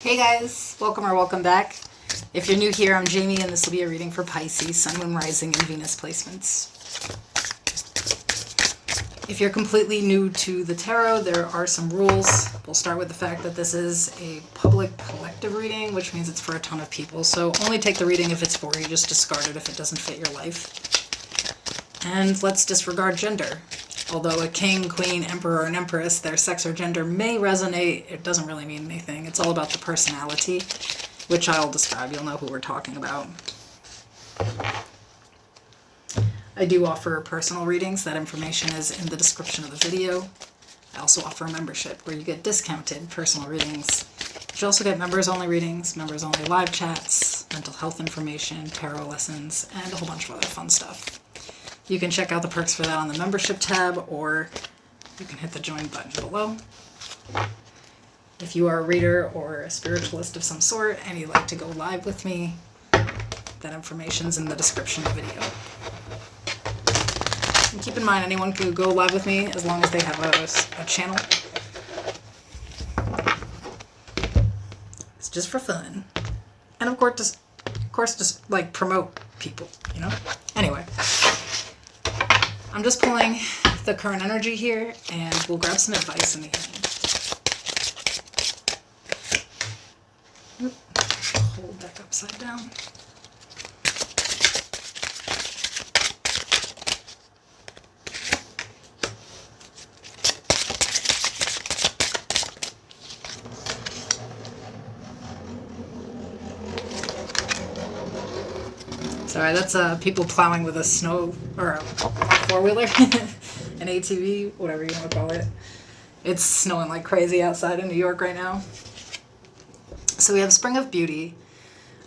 Hey guys, welcome or welcome back. If you're new here, I'm Jamie and this will be a reading for Pisces, Sun, Moon, Rising, and Venus placements. If you're completely new to the tarot, there are some rules. We'll start with the fact that this is a public collective reading, which means it's for a ton of people. So only take the reading if it's for you, just discard it if it doesn't fit your life. And let's disregard gender. Although a king, queen, emperor, and empress, their sex or gender may resonate, it doesn't really mean anything. It's all about the personality, which I'll describe. You'll know who we're talking about. I do offer personal readings. That information is in the description of the video. I also offer a membership where you get discounted personal readings. You also get members-only readings, members-only live chats, mental health information, tarot lessons, and a whole bunch of other fun stuff. You can check out the perks for that on the membership tab, or you can hit the join button below. If you are a reader or a spiritualist of some sort and you'd like to go live with me, that information's in the description of the video. And keep in mind, anyone can go live with me as long as they have a channel. It's just for fun. And of course, just like promote people, you know? Anyway. I'm just pulling the current energy here, and we'll grab some advice in the end. Hold deck upside down. Sorry, that's people plowing with a snow or a four-wheeler, an ATV, whatever you want to call it. It's snowing like crazy outside in New York right now. So we have Spring of Beauty.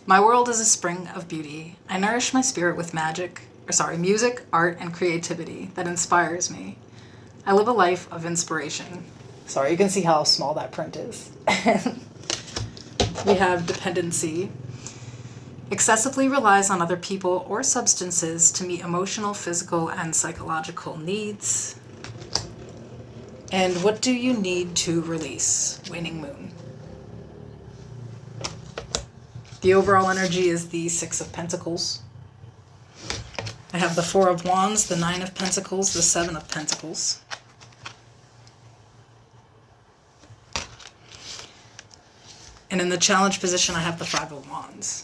My world is a spring of beauty. I nourish my spirit with music, art, and creativity that inspires me. I live a life of inspiration. Sorry, you can see how small that print is. We have dependency. Excessively relies on other people or substances to meet emotional, physical, and psychological needs. And what do you need to release? Waning Moon. The overall energy is the Six of Pentacles. I have the Four of Wands, the Nine of Pentacles, the Seven of Pentacles. And in the challenge position, I have the Five of Wands.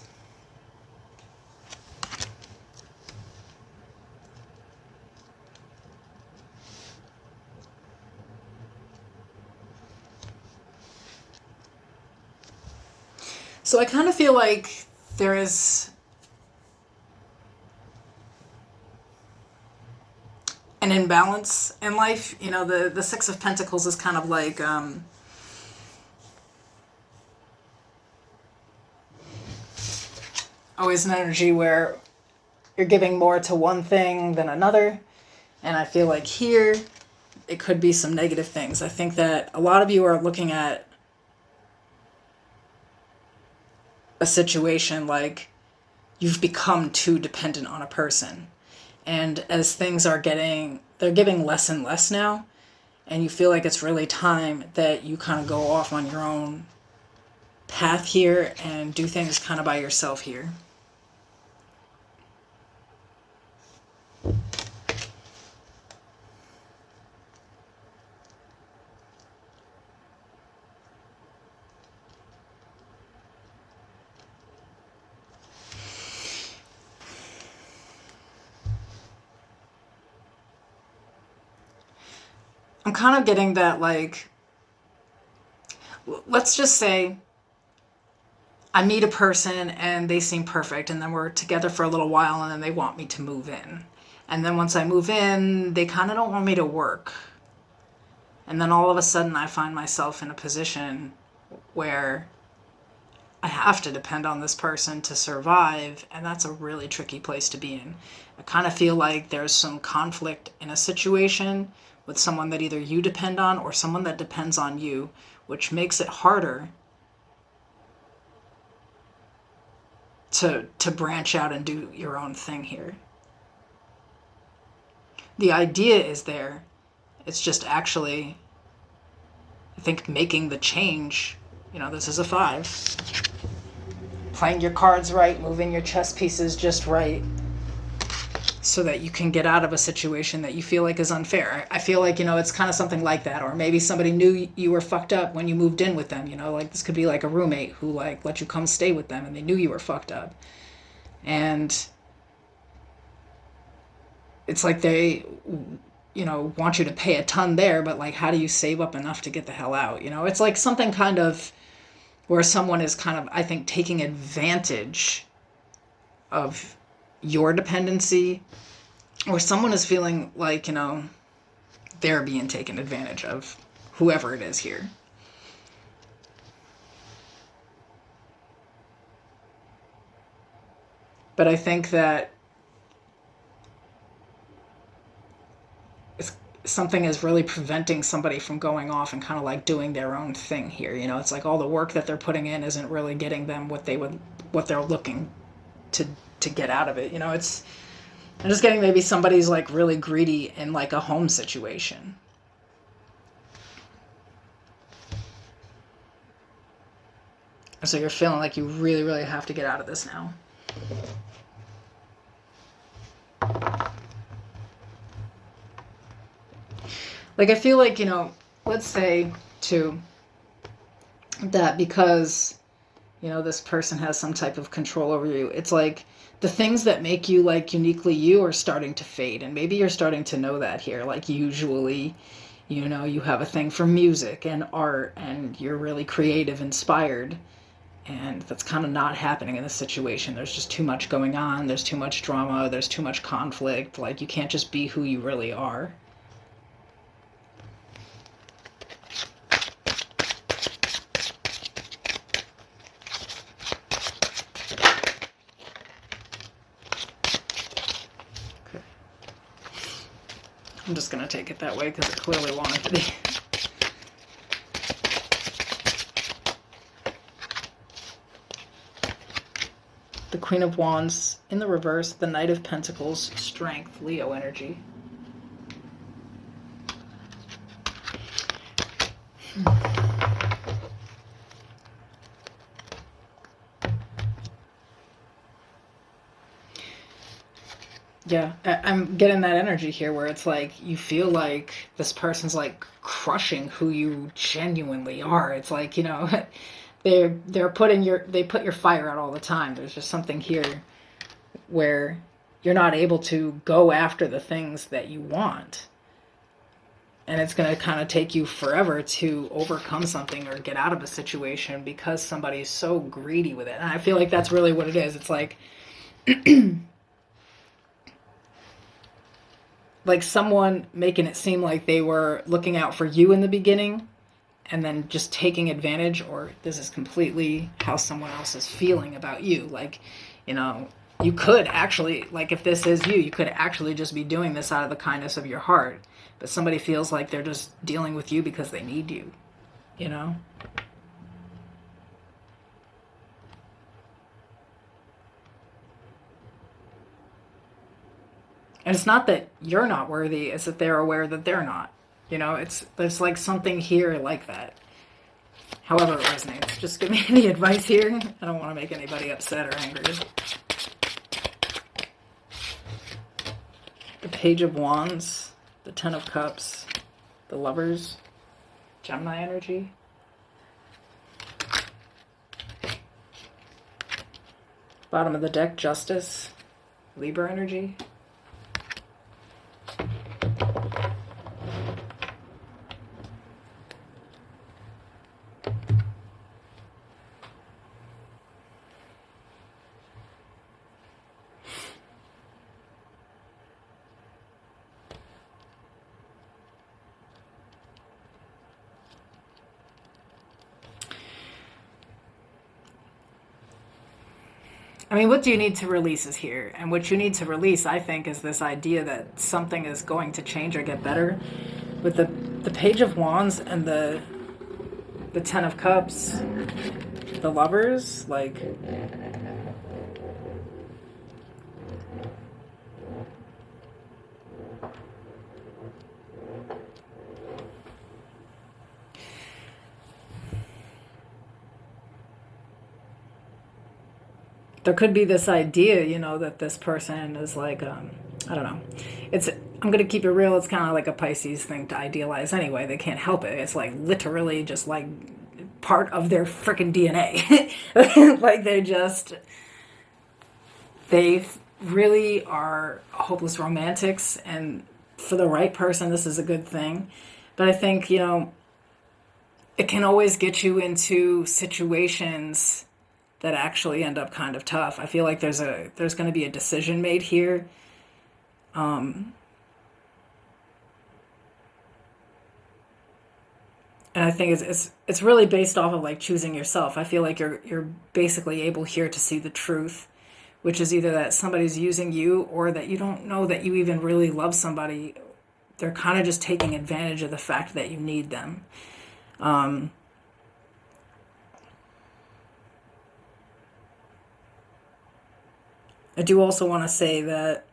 So I kind of feel like there is an imbalance in life. You know, the Six of Pentacles is kind of like always an energy where you're giving more to one thing than another. And I feel like here it could be some negative things. I think that a lot of you are looking at a situation like you've become too dependent on a person, and as things are they're giving less and less now, and you feel like it's really time that you kind of go off on your own path here and do things kind of by yourself here. I'm kind of getting that, like, let's just say I meet a person and they seem perfect, and then we're together for a little while, and then they want me to move in. And then once I move in, they kind of don't want me to work. And then all of a sudden I find myself in a position where I have to depend on this person to survive, and that's a really tricky place to be in. I kind of feel like there's some conflict in a situation with someone that either you depend on or someone that depends on you, which makes it harder to branch out and do your own thing here. The idea is there. It's just actually, I think, making the change You know, this is a 5. Playing your cards right, moving your chess pieces just right, so that you can get out of a situation that you feel like is unfair. I feel like, you know, it's kind of something like that. Or maybe somebody knew you were fucked up when you moved in with them. You know, like this could be like a roommate who like let you come stay with them and they knew you were fucked up. And it's like they, you know, want you to pay a ton there, but like, how do you save up enough to get the hell out? You know, it's like something kind of where someone is kind of, I think, taking advantage of your dependency, or someone is feeling like, you know, they're being taken advantage of, whoever it is here. But I think that something is really preventing somebody from going off and kind of like doing their own thing here. You know, it's like all the work that they're putting in isn't really getting them what they're looking to get out of it. You know, I'm just getting maybe somebody's like really greedy in like a home situation. So you're feeling like you really, really have to get out of this now. Like, I feel like, you know, let's say, too, that because, you know, this person has some type of control over you, it's like the things that make you, like, uniquely you are starting to fade. And maybe you're starting to know that here. Like, usually, you know, you have a thing for music and art and you're really creative, inspired. And that's kind of not happening in this situation. There's just too much going on. There's too much drama. There's too much conflict. Like, you can't just be who you really are. I'm just going to take it that way because it clearly wanted to be. The Queen of Wands in the reverse, the Knight of Pentacles, Strength, Leo energy. Yeah, I'm getting that energy here where it's like you feel like this person's like crushing who you genuinely are. It's like, you know, they put your fire out all the time. There's just something here where you're not able to go after the things that you want. And it's going to kind of take you forever to overcome something or get out of a situation because somebody's so greedy with it. And I feel like that's really what it is. It's like like someone making it seem like they were looking out for you in the beginning and then just taking advantage, or this is completely how someone else is feeling about you. Like, you know, you could actually, like if this is you could actually just be doing this out of the kindness of your heart. But somebody feels like they're just dealing with you because they need you, you know? And it's not that you're not worthy, it's that they're aware that they're not. You know, there's like something here like that. However it resonates. Just give me any advice here. I don't want to make anybody upset or angry. The Page of Wands, the Ten of Cups, the Lovers, Gemini energy. Bottom of the deck, Justice, Libra energy. I mean, what do you need to release is here. And what you need to release, I think, is this idea that something is going to change or get better. With the Page of Wands and the Ten of Cups, the Lovers, like... there could be this idea, you know, that this person is like, I don't know. I'm going to keep it real. It's kind of like a Pisces thing to idealize anyway. They can't help it. It's like literally just like part of their freaking DNA. Like they really are hopeless romantics. And for the right person, this is a good thing. But I think, you know, it can always get you into situations that actually end up kind of tough. I feel like there's going to be a decision made here. And I think it's really based off of like choosing yourself. I feel like you're basically able here to see the truth, which is either that somebody's using you or that you don't know that you even really love somebody. They're kind of just taking advantage of the fact that you need them. I do also want to say that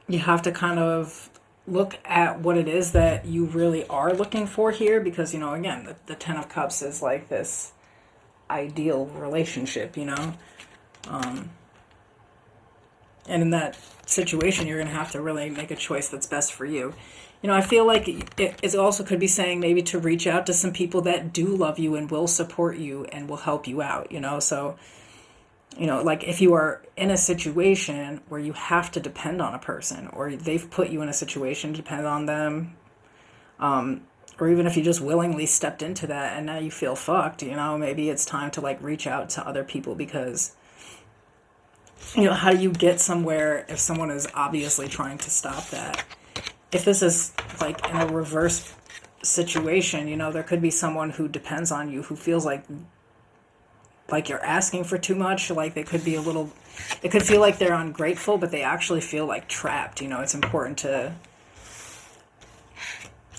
you have to kind of look at what it is that you really are looking for here, because, you know, again, the Ten of Cups is like this ideal relationship, you know. And in that situation, you're going to have to really make a choice that's best for you. You know, I feel like it also could be saying maybe to reach out to some people that do love you and will support you and will help you out, you know. So, you know, like if you are in a situation where you have to depend on a person, or they've put you in a situation to depend on them, or even if you just willingly stepped into that and now you feel fucked, you know, maybe it's time to like reach out to other people, because, you know, how do you get somewhere if someone is obviously trying to stop that? If this is like in a reverse situation, you know, there could be someone who depends on you who feels like you're asking for too much. Like they could be it could feel like they're ungrateful, but they actually feel like trapped. You know, it's important to,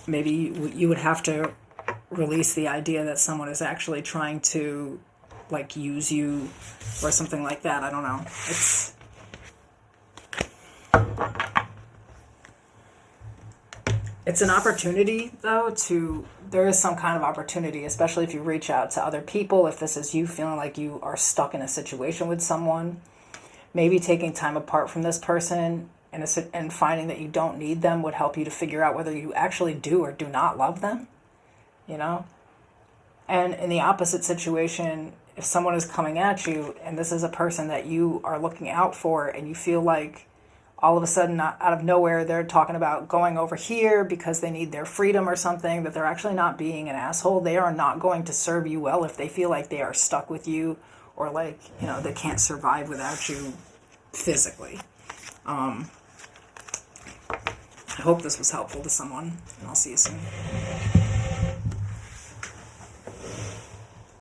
maybe you would have to release the idea that someone is actually trying to like use you or something like that. I don't know. It's an opportunity, though, there is some kind of opportunity, especially if you reach out to other people. If this is you feeling like you are stuck in a situation with someone, maybe taking time apart from this person and finding that you don't need them would help you to figure out whether you actually do or do not love them, you know? And in the opposite situation, if someone is coming at you and this is a person that you are looking out for, and you feel like all of a sudden, out of nowhere, they're talking about going over here because they need their freedom or something, that they're actually not being an asshole. They are not going to serve you well if they feel like they are stuck with you, or like, you know, they can't survive without you physically. I hope this was helpful to someone, and I'll see you soon.